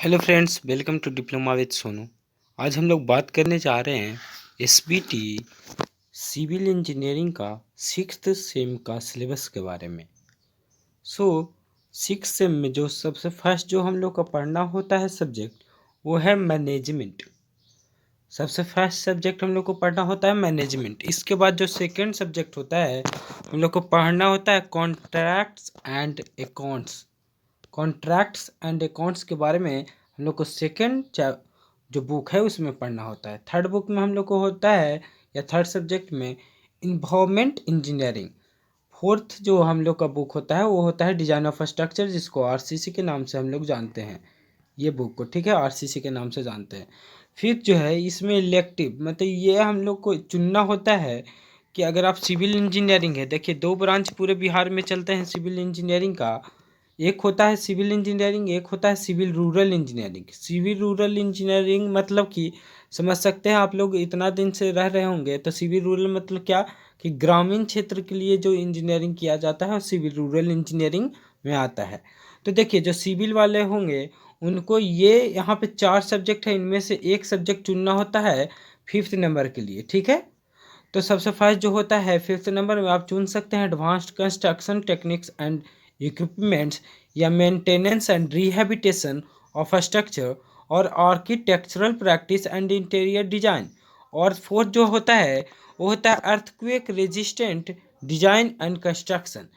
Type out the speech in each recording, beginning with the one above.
Hello friends, welcome to diploma with Sonu. आज हम लोग बात करने जा रहे हैं एसबीटी सिविल इंजीनियरिंग का सिक्स्थ सेम का सिलेबस के बारे में। सो सिक्स सेम में जो सबसे फर्स्ट जो हम लोग का पढ़ना होता है सब्जेक्ट, वो है मैनेजमेंट। सबसे फर्स्ट सब्जेक्ट हम लोग को पढ़ना होता है मैनेजमेंट। इसके बाद जो सेकंड सब्जेक्ट होता है हम लोग को पढ़ना होता है contracts and accounts. Contracts and accounts के बारे में हम लोग को सेकेंड जो बुक है उसमें पढ़ना होता है। थर्ड बुक में हम लोग को होता है या थर्ड सब्जेक्ट में इन्वायरमेंट इंजीनियरिंग। फोर्थ जो हम लोग का बुक होता है वो होता है डिजाइन ऑफ स्ट्रक्चर, जिसको आरसीसी के नाम से हम लोग जानते हैं। ये बुक को ठीक है आरसीसी के नाम से जानते हैं। फिफ्थ जो है इसमें इलेक्टिव, मतलब ये हम लोग को चुनना होता है कि अगर आप सिविल इंजीनियरिंग है, देखिए दो ब्रांच पूरे बिहार में चलते हैं सिविल इंजीनियरिंग का। एक होता है सिविल इंजीनियरिंग, एक होता है civil rural engineering. Civil rural engineering मतलब कि समझ सकते हैं आप लोग, इतना दिन से रह रहे होंगे तो सिविल रूरल मतलब क्या कि ग्रामीण क्षेत्र के लिए जो इंजीनियरिंग किया जाता है वो सिविल रूरल इंजीनियरिंग में आता है। तो देखिए जो सिविल वाले होंगे उनको ये यहाँ पे चार सब्जेक्ट है, इनमें से एक सब्जेक्ट चुनना होता है फिफ्थ नंबर के लिए, ठीक है। तो सबसे फर्स्ट जो होता है फिफ्थ नंबर में आप चुन सकते हैं advanced construction techniques and equipments या मेंटेनेंस एंड रिहैबिटेशन ऑफ स्ट्रक्चर और architectural practice and interior design. और फोर्थ जो होता है वो होता है earthquake resistant design and construction.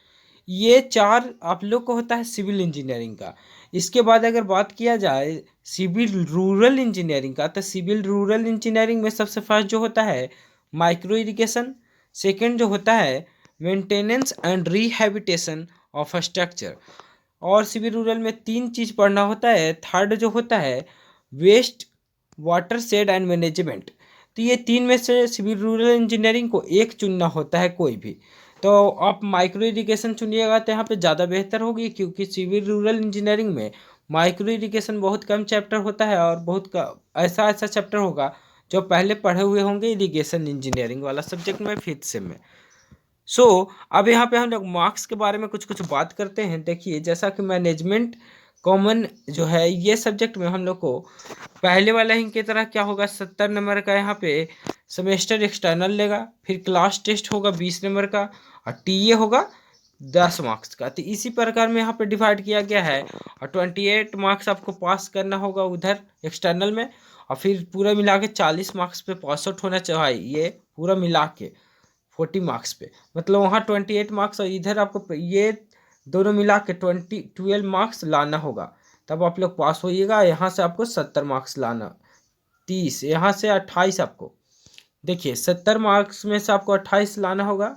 ये चार आप लोग को होता है सिविल इंजीनियरिंग का। इसके बाद अगर बात किया जाए सिविल रूरल इंजीनियरिंग का, तो सिविल रूरल इंजीनियरिंग में सबसे फर्स्ट जो होता है माइक्रो इरिगेशन। सेकेंड जो होता है मेंटेनेंस एंड रिहैबिटेशन ऑफ स्ट्रक्चर। और सिविल रूरल में तीन चीज़ पढ़ना होता है। थर्ड जो होता है waste water shed and management. तो ये तीन में से सिविल रूरल इंजीनियरिंग को एक चुनना होता है कोई भी। तो आप माइक्रो इरिगेशन चुनिएगा तो यहाँ पे ज़्यादा बेहतर होगी, क्योंकि सिविल रूरल इंजीनियरिंग में माइक्रो इरिगेशन बहुत कम चैप्टर होता है और ऐसा ऐसा चैप्टर होगा जो पहले पढ़े हुए होंगे इरिगेशन इंजीनियरिंग वाला सब्जेक्ट में फिफ्थ सेम में। सो अब यहाँ पे हम लोग मार्क्स के बारे में कुछ कुछ बात करते हैं। देखिए जैसा कि मैनेजमेंट कॉमन जो है ये सब्जेक्ट में हम लोग को पहले वाला ही की तरह क्या होगा 70 नंबर का यहाँ पे सेमेस्टर एक्सटर्नल लेगा, फिर क्लास टेस्ट होगा 20 नंबर का और टीए होगा 10 मार्क्स का। तो इसी प्रकार में यहाँ पे डिवाइड किया गया है और 28 मार्क्स आपको पास करना होगा उधर एक्सटर्नल में, और फिर पूरा मिला के 40 मार्क्स पे पास आउट होना चाहिए। ये पूरा मिला के 40 मार्क्स पे, मतलब वहाँ 28 मार्क्स और इधर आपको ये दोनों मिला के 12 मार्क्स लाना होगा, तब आप लोग पास होइएगा। यहाँ से आपको 70 मार्क्स लाना, 30 यहाँ से 28 आपको, देखिए 70 मार्क्स में से आपको 28 लाना होगा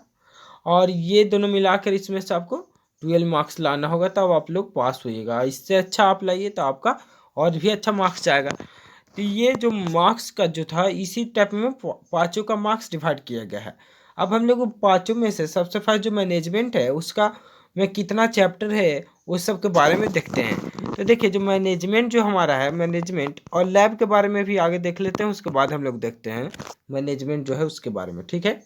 और ये दोनों मिलाकर इसमें से आपको 12 मार्क्स लाना होगा, तब आप लोग पास होइएगा। इससे अच्छा आप लाइए तो आपका और भी अच्छा मार्क्स जाएगा। तो ये जो मार्क्स का जो था इसी टाइप में पाँचों का मार्क्स डिवाइड किया गया है। अब हम लोग पाँचों में से सबसे फर्स्ट जो मैनेजमेंट है उसका में कितना चैप्टर है उस सब के बारे में देखते हैं। तो देखिए जो मैनेजमेंट जो हमारा है, मैनेजमेंट और लैब के बारे में भी आगे देख लेते हैं, उसके बाद हम लोग देखते हैं मैनेजमेंट जो है उसके बारे में, ठीक है।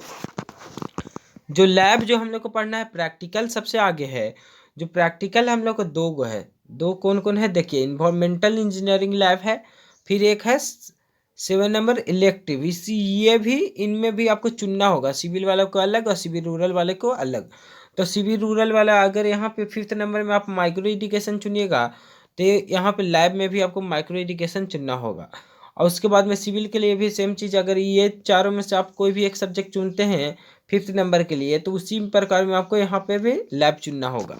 जो लैब जो हम लोग को पढ़ना है प्रैक्टिकल सबसे आगे है। जो प्रैक्टिकल हम लोग को दो गो है, दो कौन कौन है देखिए, इन्वायरमेंटल इंजीनियरिंग लैब है, फिर एक है 7 नंबर इलेक्टिव। इसी ये भी इनमें भी आपको चुनना होगा, सिविल वाले को अलग और सिविल रूरल वाले को अलग। तो सिविल रूरल वाला अगर यहाँ पे फिफ्थ नंबर में आप माइक्रो एजुकेशन चुनिएगा तो यहाँ पे लैब में भी आपको माइक्रो एजुकेशन चुनना होगा। और उसके बाद में सिविल के लिए भी सेम चीज़, अगर ये चारों में से आप कोई भी एक सब्जेक्ट चुनते हैं फिफ्थ नंबर के लिए तो उसी प्रकार में आपको यहाँ पे भी लैब चुनना होगा।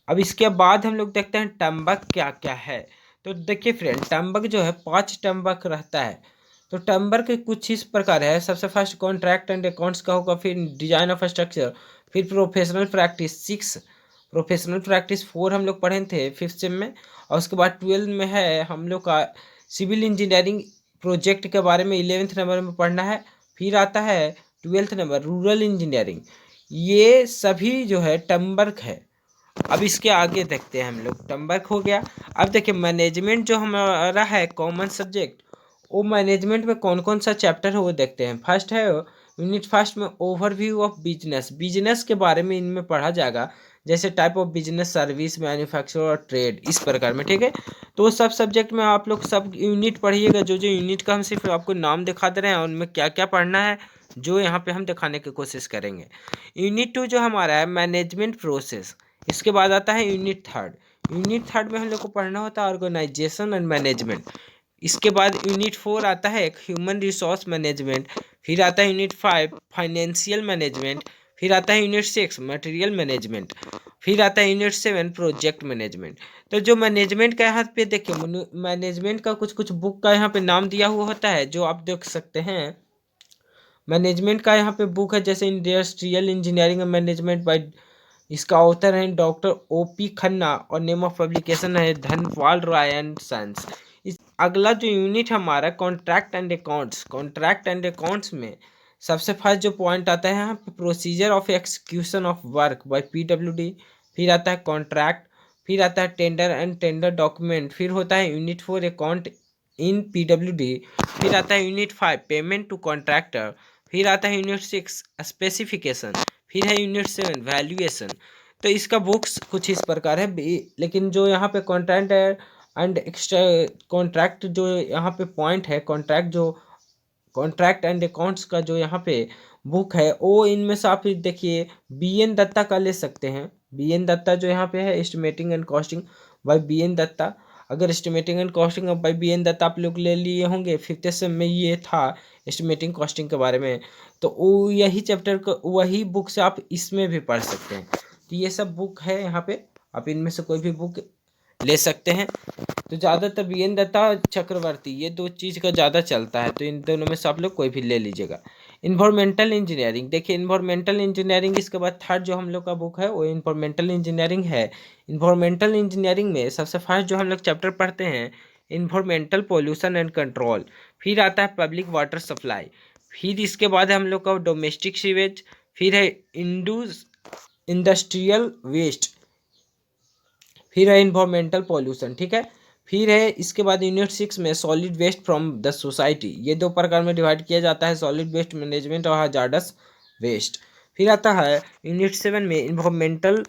अब इसके बाद हम लोग देखते हैं टर्मवर्क क्या क्या है। तो देखिए फ्रेंड, टर्मवर्क जो है 5 टर्मवर्क रहता है। तो टर्मवर्क कुछ इस प्रकार है, सबसे फर्स्ट कॉन्ट्रैक्ट एंड अकाउंट्स का होगा, फिर डिजाइन ऑफ स्ट्रक्चर, फिर प्रोफेशनल प्रैक्टिस 6, प्रोफेशनल प्रैक्टिस 4 हम लोग पढ़े थे फिफ्थ सेम में। और उसके बाद 12 में है हम लोग का सिविल इंजीनियरिंग प्रोजेक्ट के बारे में 11th नंबर में पढ़ना है। फिर आता है 12th नंबर रूरल इंजीनियरिंग। ये सभी जो है टर्मवर्क है। अब इसके आगे देखते हैं हम लोग, टर्मवर्क हो गया। अब देखिए मैनेजमेंट जो हमारा है कॉमन सब्जेक्ट, वो मैनेजमेंट में कौन कौन सा चैप्टर है वो देखते हैं। फर्स्ट है यूनिट फर्स्ट में ओवरव्यू ऑफ बिजनेस, बिजनेस के बारे में इनमें पढ़ा जाएगा, जैसे type of business, service, manufacture और ट्रेड, इस प्रकार में, ठीक है। तो सब सब्जेक्ट में आप लोग सब यूनिट पढ़िएगा। जो जो यूनिट का हम सिर्फ आपको नाम दिखा दे रहे हैं, उनमें क्या क्या पढ़ना है जो यहाँ पे हम दिखाने की कोशिश करेंगे। यूनिट 2 जो हमारा है मैनेजमेंट प्रोसेस, इसके बाद आता है यूनिट 3। यूनिट 3 में हम लोग को पढ़ना होता है ऑर्गेनाइजेशन एंड मैनेजमेंट। इसके बाद यूनिट 4 आता है ह्यूमन रिसोर्स मैनेजमेंट। फिर आता है यूनिट 5 फाइनेंशियल मैनेजमेंट। फिर आता है यूनिट 6 मटेरियल मैनेजमेंट। फिर आता है यूनिट 7 प्रोजेक्ट मैनेजमेंट। तो जो मैनेजमेंट का यहाँ पे देखिए, मैनेजमेंट का कुछ कुछ बुक का यहाँ पे नाम दिया हुआ होता है जो आप देख सकते हैं। मैनेजमेंट का यहाँ पे बुक है जैसे इंडस्ट्रियल इंजीनियरिंग मैनेजमेंट बाय, इसका ऑथर है डॉक्टर O.P. खन्ना और नेम ऑफ पब्लिकेशन है धनपाल रॉय एंड सन्स। इस अगला जो यूनिट हमारा contract and accounts, contract and accounts में सबसे फर्स्ट जो पॉइंट आता है यहाँ पे procedure of execution of work by PWD। फिर आता है कॉन्ट्रैक्ट। फिर आता है टेंडर एंड टेंडर डॉक्यूमेंट। फिर होता है यूनिट 4 अकाउंट इन PWD। फिर आता है यूनिट 5 पेमेंट टू कॉन्ट्रैक्टर। फिर आता है यूनिट 6 स्पेसिफिकेशन। फिर है यूनिट 7 वैल्यूएशन। तो इसका बुक्स कुछ इस प्रकार है, लेकिन जो यहाँ पे कॉन्ट्रैक्ट एंड एक्स्ट्रा कॉन्ट्रैक्ट जो यहाँ पे पॉइंट है, कॉन्ट्रैक्ट जो कॉन्ट्रैक्ट एंड अकाउंट्स का जो यहाँ पे बुक है वो इनमें से आप देखिए BN दत्ता का ले सकते हैं। BN दत्ता जो यहाँ पे है estimating and costing by BN Datta. अगर estimating and costing by BN Datta आप लोग ले लिए होंगे 5th सेम में, ये था एस्टिमेटिंग कॉस्टिंग के बारे में, तो वो यही चैप्टर का वही बुक से आप इसमें भी पढ़ सकते हैं। तो ये सब बुक है यहाँ पे, आप इनमें से कोई भी बुक ले सकते हैं। तो ज़्यादातर BN दत्ता और चक्रवर्ती ये दो चीज़ का ज़्यादा चलता है, तो इन दोनों में से आप लोग कोई भी ले लीजिएगा। इन्वायरमेंटल इंजीनियरिंग, देखिए इन्वायरमेंटल इंजीनियरिंग इसके बाद थर्ड जो हम लोग का बुक है वो इन्वायरमेंटल इंजीनियरिंग है। इन्वायरमेंटल इंजीनियरिंग में सबसे फर्स्ट जो हम लोग चैप्टर पढ़ते हैं इन्वायरमेंटल पोल्यूशन एंड कंट्रोल। फिर आता है पब्लिक वाटर सप्लाई। फिर इसके बाद हम लोग का डोमेस्टिक सीवेज। फिर है इंडस्ट्रियल वेस्ट। फिर है इन्वायरमेंटल पॉल्यूशन, ठीक है। फिर है इसके बाद यूनिट 6 में solid waste from the society. ये दो प्रकार में डिवाइड किया जाता है, सॉलिड वेस्ट मैनेजमेंट और हजार्डस वेस्ट। फिर आता है यूनिट 7 में इन्वायरमेंटल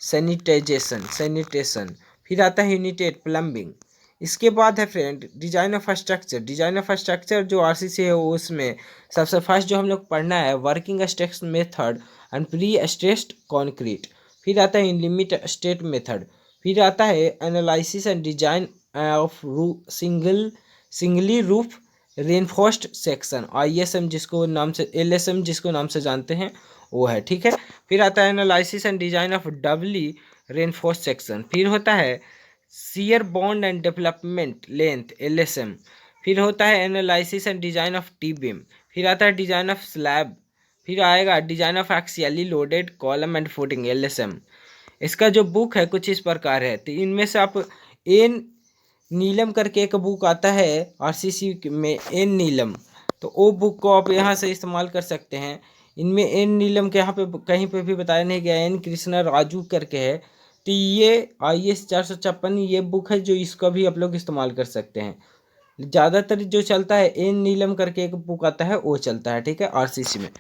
सैनिटेशन। फिर आता है यूनिट 8 प्लम्बिंग। इसके बाद है friend design of structure. Design of structure जो RCC है उसमें सबसे फर्स्ट जो हम लोग पढ़ना है working stress method and pre stressed concrete. फिर आता है लिमिट स्टेट मेथड। फिर आता है analysis and design of singly roof reinforced section, ISM जिसको नाम से LSM जिसको नाम से जानते हैं वो है, ठीक है। फिर आता है analysis and design of doubly reinforced section. फिर होता है shear bond and development length LSM। फिर होता है analysis and design of T beam. फिर आता है डिजाइन ऑफ स्लैब। फिर आएगा design of axially loaded column and footing LSM। इसका जो बुक है कुछ इस प्रकार है, तो इनमें से आप एन नीलम करके एक बुक आता है RCC में एन नीलम, तो वो बुक को आप यहाँ से इस्तेमाल कर सकते हैं। इनमें एन नीलम के यहाँ पे कहीं पे भी बताया नहीं गया, N कृष्णा राजू करके है, तो ये IS 456 ये बुक है जो इसका भी आप लोग इस्तेमाल कर सकते हैं। ज़्यादातर जो चलता है एन नीलम करके एक बुक आता है वो चलता है, ठीक है, RCC में।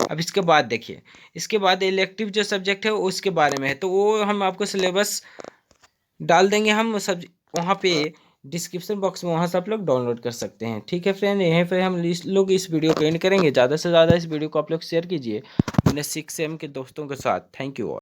अब इसके बाद देखिए, इसके बाद इलेक्टिव जो सब्जेक्ट है उसके बारे में है, तो वो हम आपको सिलेबस डाल देंगे हम सब वहाँ पे डिस्क्रिप्शन बॉक्स में, वहाँ से आप लोग डाउनलोड कर सकते हैं, ठीक है फ्रेंड। यहीं पर हम लोग इस वीडियो को एंड करेंगे। ज़्यादा से ज़्यादा इस वीडियो को आप लोग शेयर कीजिए अपने 6 सेम के दोस्तों के साथ। Thank you all.